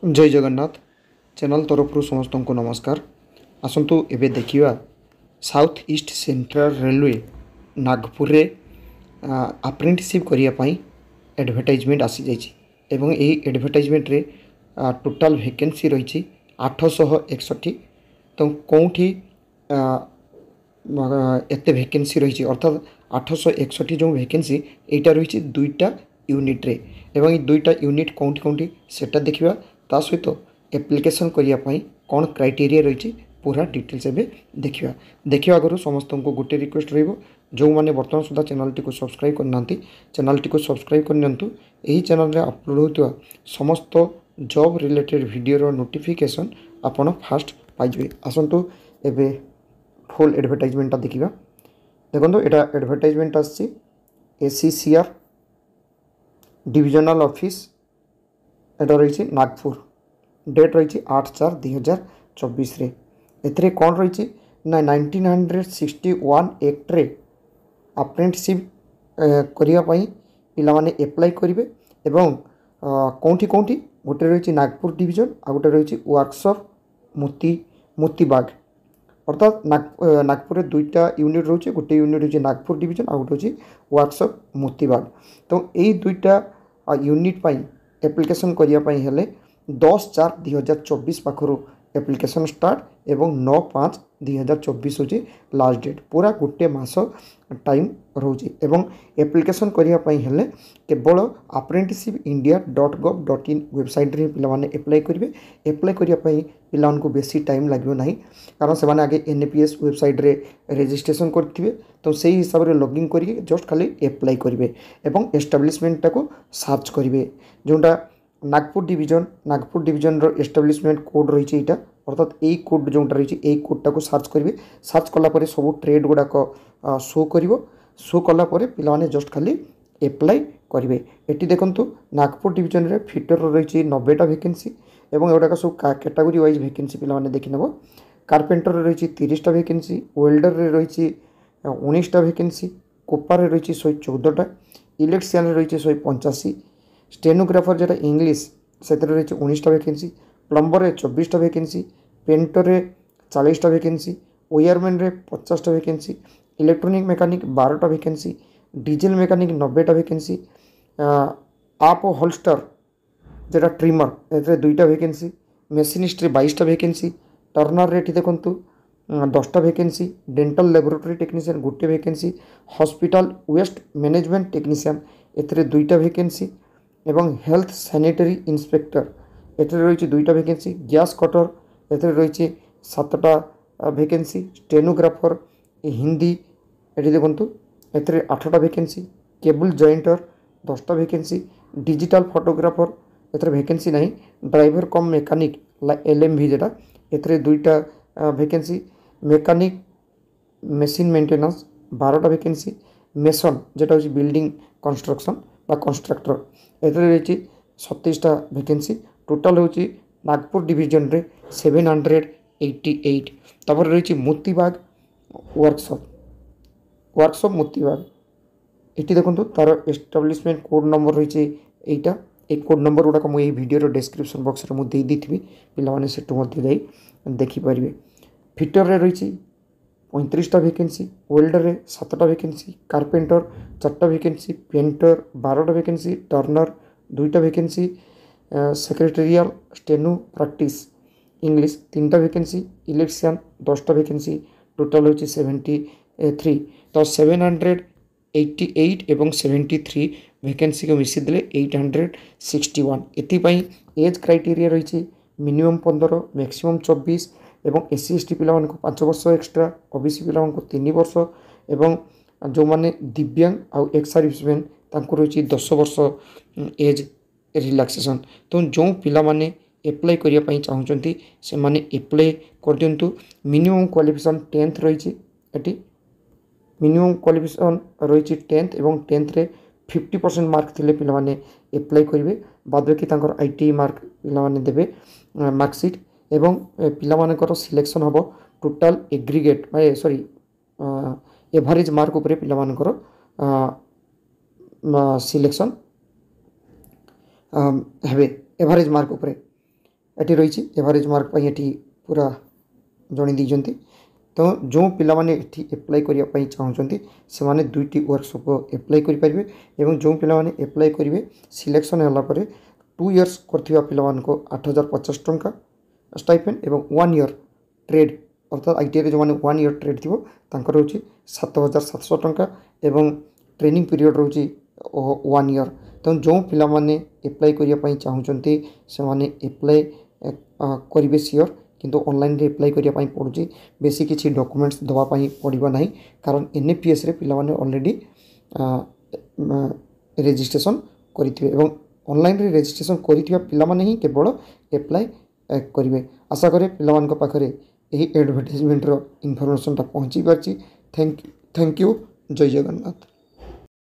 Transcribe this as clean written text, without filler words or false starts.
जय जगन्नाथ चैनल तरफ समस्त को नमस्कार। आसतु एबे देखिबा south east central railway Nagpur रे अप्रेंटिसशिप करिया पई एडवर्टाइजमेंट आसी जाइछि एवं एही एडवर्टाइजमेंट रे टोटल वैकेंसी रही 861। तो कौटी एते वैकेंसी रही अर्थात 861 जो वैकेंसी एटा रही दुईटा यूनिट रे एवं ये दुईटा यूनिट कौटी कौटी सेटा देखिबा ता सहित एप्लिकेशन करिया पई कौन क्राइटेरिया रही पूरा डिटेल्स एबे देखिबा आगु समस्त को गोटे रिक्वेस्ट रहिबो जो माने वर्तमान सुधा चैनल टी को सब्सक्राइब करना चैनल टी को सब्सक्राइब करनियंतु एही चैनल रे अपलोड होतवा समस्त जॉब रिलेटेड वीडियो रो नोटिफिकेशन आपण फास्ट पाइबे। आसंतु एबे फुल एडवर्टाइजमेंट देखिबा। देखो एटा एडवर्टाइजमेंट आसी एसीसीआर डिविजनल ऑफिस एटा रही नागपुर डेट रही 8/4/2024 रे एथरे कौन रही ना 1961 एक्ट रे अप्रेंटिसशिप करिया पई पिला माने अप्लाई करिवे एवं कौटी कौटी गोटे रही नागपुर डिविजन आ गोटे रही वर्कशॉप मोतीबाग अर्थात नागपुर दुईटा यूनिट रोचे गोटे यूनिट होची नागपुर डिविजन आ गोटे होची वर्कशॉप मोतीबाग। तो यही दुईटा यूनिट पाई एप्लिकेशन करिया पई हेले 10/4/2024 पाखरु एप्लिकेशन स्टार्ट एवं 9/5/2024 होची लास्ट डेट पूरा गोटे मास टाइम रोचे एवं एप्लिकेशन करिया पई हेले केवल apprenticeshipindia.gov.in वेबसाइट रे पिला माने अप्लाई करिवे। अप्लाई करिया पई पिला को बेसी टाइम लागबो नाही कारण से माने आगे एनपीएस वेबसाइट रे रजिस्ट्रेशन करथिबे तो सेही हिसाब रे लॉगिन करिके जस्ट खाली अप्लाई करिवे एवं एस्टैब्लिशमेंट टाको सर्च करिवे जोंटा नागपुर डिविजन रो एस्टैब्लिशमेंट कोड रही एटा अर्थात यही कोड जोटा रही यही कोडटा को सर्च करेंगे। सर्च कलापर सब ट्रेड गुड़ाक शो शो कलापर पे जस्ट खाली एप्लाई करेंगे। ये देखु नागपुर डिविजन रे फिटर रही 90टा वैकेंसी एवं एगुड़ाक सब कैटेगरी वाइज वैकेंसी पे देखी नेब। कारपेंटर रही 30टा वैकेंसी, वेल्डर रही 19टा वैकेंसी, कोपार रही 114टा, इलेक्ट्रिशियन रही 185, स्टेनोग्राफर जेटा इंग्लिश से रही 19टा वैकेंसी, प्लम्बर रे 24टा वैकेंसी, पेंटर रे 40टा वैकेंसी, वायरमैन रे 50टा वैकेंसी, इलेक्ट्रॉनिक मैकेनिक 12टा वैकेंसी, डीजल मैकेनिक 90टा वैकेंसी, आप होल्स्टर जेटा ट्रिमर ए 2टा वैकेंसी, मेसीनिस्ट रे 22टा वैकेंसी, टर्नर रे देखु 10टा vacancy, dental laboratory technician 1 vacancy, hospital waste management technician ए 2टा वैकेंसी एवं हेल्थ सैनिटरी इंस्पेक्टर एथरे रही 2टा वैकेंसी, गैस कटर एथरे रही 7टा वैकेंसी, स्टेनोग्राफर हिंदी ये देखु एथरे 8टा वैकेंसी, केबल जॉइंटर 10टा वैकेंसी, डिजिटल फोटोग्राफर एथरे वैकेंसी नहीं, ड्राइवर कम मैकेनिक LMV जेटा एथरे 2टा वैकेंसी, मैकेनिक मशीन मेंटेनेंस 12टा वैकेंसी, मेसन जेटा होची बिल्डिंग कंस्ट्रक्शन बा कंस्ट्रक्टर एथरे रही 27टा वैकेंसी। टोटाल होची नागपुर डिविजन रे 788। तपर रही मोतीबाग वर्कशॉप मोतीबाग ये देखो तार एस्टाब्लिशमेंट कोड नंबर रही एटा एक कोड नंबर गुड़ाक मुझे वीडियो डिस्क्रिप्शन बॉक्स रे मुझे देदेवि पे सेठू देखिपारे। फिटर रे रही 35टा वैकेंसी, वेल्डर रे 7टा वैकेंसी, कारपेंटर 4टा वैकेंसी, पेंटर 12टा वैकेंसी, टर्नर 2टा vacancy, secretarial steno practice English 3टा वैकेंसी, इलेक्ट्रिशियन 10टा वैकेंसी, टोटाल होची 73। तो 788 एवं 73 वैकेंसी को मिसी देले 861। एथिपाई एज क्राइटेरिया रही मिनिमम 15 मैक्सिमम 24 एवं SC/ST पिला 5 वर्ष एक्सट्रा, OBC पिला 3 वर्ष एवं जो माने दिव्यांग आउ एक्स सर्विसमैन तांको रही 10 वर्ष एज रिलैक्सेशन। तो जो पिला माने अप्लाई करिया पई चाहउचंती से माने अप्लाई कर दियंतु। मिनिमम क्वालिफिकेशन 10th रही एटी मिनिमम क्वालिफिकेशन रही 10th एवं 10th रे 50% मार्क थिले पिला माने अप्लाई करिवे। बाद बाकी तांकर ITI मार्क पिला माने देबे मार्कशीट एवं पिला मानकर सिलेक्शन हबो total aggregate sorry average mark उपरे पिला मानकर सिलेक्शन हेबे एवरेज मार्क उपरे ये रही एवरेज मार्क ये पूरा जन दीजिए। तो जो पिला माने एठी एप्लाई करने चाहते से माने दुईटी वर्कशॉप एप्लाई करेंगे और जो पिला माने एप्लाई करेंगे सिलेक्शन होगापर 2 इयर्स कर पिला 8,050 टंका स्टाइपेंड और 1 इयर ट्रेड अर्थात ITI जो मैंने 1 इयर ट्रेड थी रोचे 7,700 टंका एवं ट्रेनिंग पीरियड रोचे 1 इयर। तो जो पिला माने एप्लाई करने चाहते से माने एप्लाई करेंगे सियोर किंतु ऑनलाइन रे एप्लाई करने पड़ुଛି बेसी किसी डॉक्यूमेंट्स दवाई पड़ो ना कारण NAPS रे पिला माने ऑलरेडी रेजिस्ट्रेशन करेंगे और ऑनलाइन रे रेजिस्ट्रेशन करिथिबा पिला माने ही केवल एप्लाई करेंगे। आशा करे पिला मान पाखरे यही एडवर्टाइजमेंट रो इनफॉरमेशन पहुँची पार्ची। Thank you. जय जगन्नाथ।